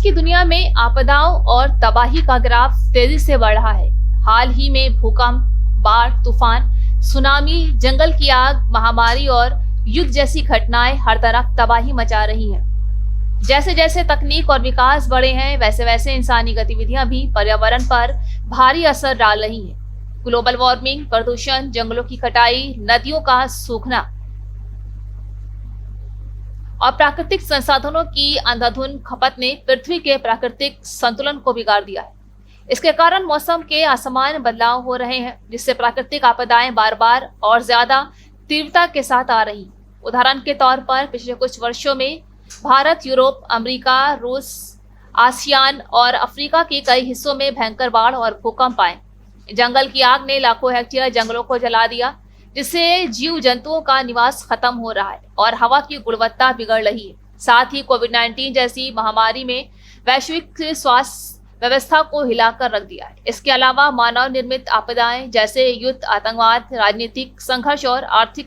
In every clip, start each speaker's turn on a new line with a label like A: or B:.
A: की दुनिया में आपदाओं और तबाही का ग्राफ तेजी से बढ़ रहा है। हाल ही में भूकंप, बाढ़, तूफान, सुनामी, जंगल की आग, महामारी और युद्ध जैसी घटनाएं हर तरफ तबाही मचा रही हैं। जैसे जैसे तकनीक और विकास बढ़े हैं, वैसे वैसे इंसानी गतिविधियां भी पर्यावरण पर भारी असर डाल रही हैं। ग्लोबल वार्मिंग, प्रदूषण, जंगलों की कटाई, नदियों का सूखना और प्राकृतिक संसाधनों की अंधाधुंध खपत ने पृथ्वी के प्राकृतिक संतुलन को बिगाड़ दिया है। इसके कारण मौसम के असामान्य बदलाव हो रहे हैं, जिससे प्राकृतिक आपदाएं बार बार और ज्यादा तीव्रता के साथ आ रही। उदाहरण के तौर पर पिछले कुछ वर्षों में भारत, यूरोप, अमेरिका, रूस, आसियान और अफ्रीका के कई हिस्सों में भयंकर बाढ़ और भूकंप आए। जंगल की आग ने लाखों हेक्टेयर जंगलों को जला दिया, जिससे जीव जंतुओं का निवास खत्म हो रहा है और हवा की गुणवत्ता बिगड़ रही है। साथ ही कोविड-19 जैसी महामारी में वैश्विक स्वास्थ्य व्यवस्था को हिलाकर रख दिया है। इसके अलावा मानव निर्मित आपदाएं जैसे युद्ध, आतंकवाद, राजनीतिक संघर्ष और आर्थिक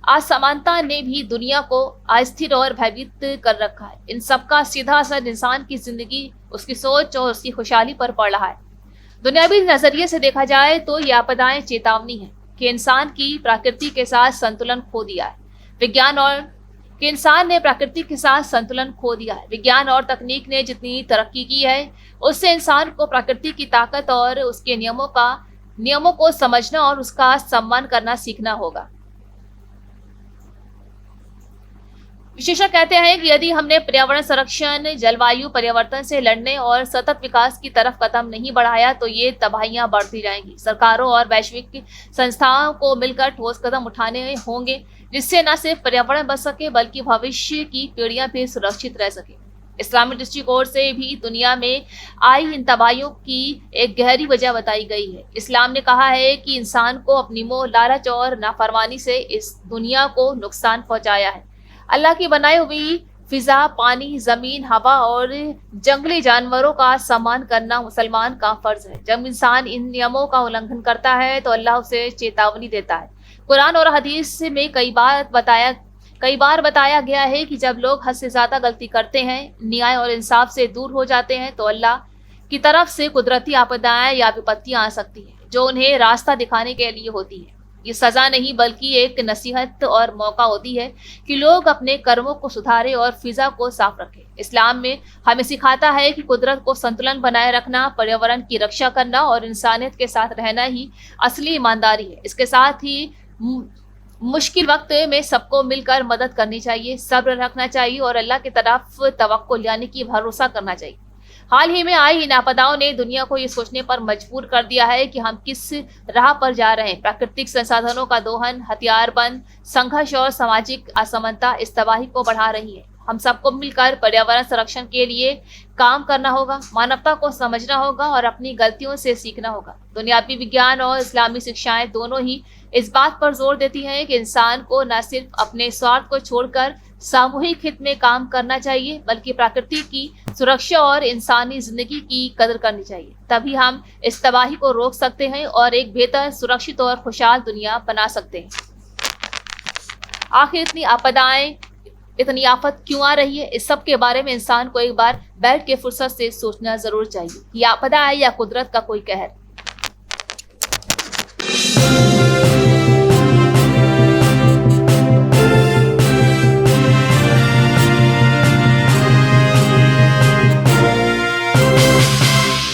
A: असमानता ने भी दुनिया को अस्थिर और भयभीत कर रखा है। इन सबका सीधा असर इंसान की जिंदगी, उसकी सोच और उसकी खुशहाली पर पड़ रहा है। दुनियावी नजरिए से देखा जाए तो ये आपदाएं चेतावनी है कि इंसान की प्रकृति के साथ संतुलन खो दिया है। इंसान ने प्रकृति के साथ संतुलन खो दिया है। विज्ञान और तकनीक ने जितनी तरक्की की है, उससे इंसान को प्रकृति की ताकत और उसके नियमों को समझना और उसका सम्मान करना सीखना होगा। विशेषज्ञ कहते हैं कि यदि हमने पर्यावरण संरक्षण, जलवायु परिवर्तन से लड़ने और सतत विकास की तरफ कदम नहीं बढ़ाया तो ये तबाहियां बढ़ती जाएंगी। सरकारों और वैश्विक संस्थाओं को मिलकर ठोस कदम उठाने होंगे, जिससे न सिर्फ पर्यावरण बच सके बल्कि भविष्य की पीढ़ियां भी सुरक्षित रह सके। इस्लामी दृष्टिकोण से भी दुनिया में आई इन तबाहियों की एक गहरी वजह बताई गई है। इस्लाम ने कहा है कि इंसान को अपनी मोह, लालच और नाफरमानी से इस दुनिया को नुकसान पहुंचाया है। अल्लाह की बनाई हुई फिजा, पानी, जमीन, हवा और जंगली जानवरों का सम्मान करना मुसलमान का फर्ज है। जब इंसान इन नियमों का उल्लंघन करता है तो अल्लाह उसे चेतावनी देता है। कुरान और हदीस में कई बार बताया गया है कि जब लोग हद से ज्यादा गलती करते हैं, न्याय और इंसाफ से दूर हो जाते हैं, तो अल्लाह की तरफ से कुदरती आपदाएं या विपत्तियां आ सकती है, जो उन्हें रास्ता दिखाने के लिए होती है। ये सजा नहीं बल्कि एक नसीहत और मौका होती है कि लोग अपने कर्मों को सुधारें और फिजा को साफ रखें। इस्लाम में हमें सिखाता है कि कुदरत को संतुलन बनाए रखना, पर्यावरण की रक्षा करना और इंसानियत के साथ रहना ही असली ईमानदारी है। इसके साथ ही मुश्किल वक्त में सबको मिलकर मदद करनी चाहिए, सब्र रखना चाहिए और अल्लाह की तरफ तवक्कुल यानी कि भरोसा करना चाहिए। हाल ही में आई इन आपदाओं ने दुनिया को ये सोचने पर मजबूर कर दिया है कि हम किस राह पर जा रहे हैं। प्राकृतिक संसाधनों का दोहन, हथियारबंद संघर्ष और सामाजिक असमानता इस तबाही को बढ़ा रही है। हम सबको मिलकर पर्यावरण संरक्षण के लिए काम करना होगा, मानवता को समझना होगा और अपनी गलतियों से सीखना होगा। दुनियावी विज्ञान और इस्लामी शिक्षाएं दोनों ही इस बात पर जोर देती हैं कि इंसान को न सिर्फ अपने स्वार्थ को छोड़कर सामूहिक हित में काम करना चाहिए, बल्कि प्रकृति की सुरक्षा और इंसानी जिंदगी की कदर करनी चाहिए। तभी हम इस तबाही को रोक सकते हैं और एक बेहतर, सुरक्षित और खुशहाल दुनिया बना सकते हैं। आखिर इतनी आफत क्यों आ रही है? इस सब के बारे में इंसान को एक बार बैठ के फुर्सत से सोचना जरूर चाहिए। ये आपदा है या कुदरत का कोई कहर?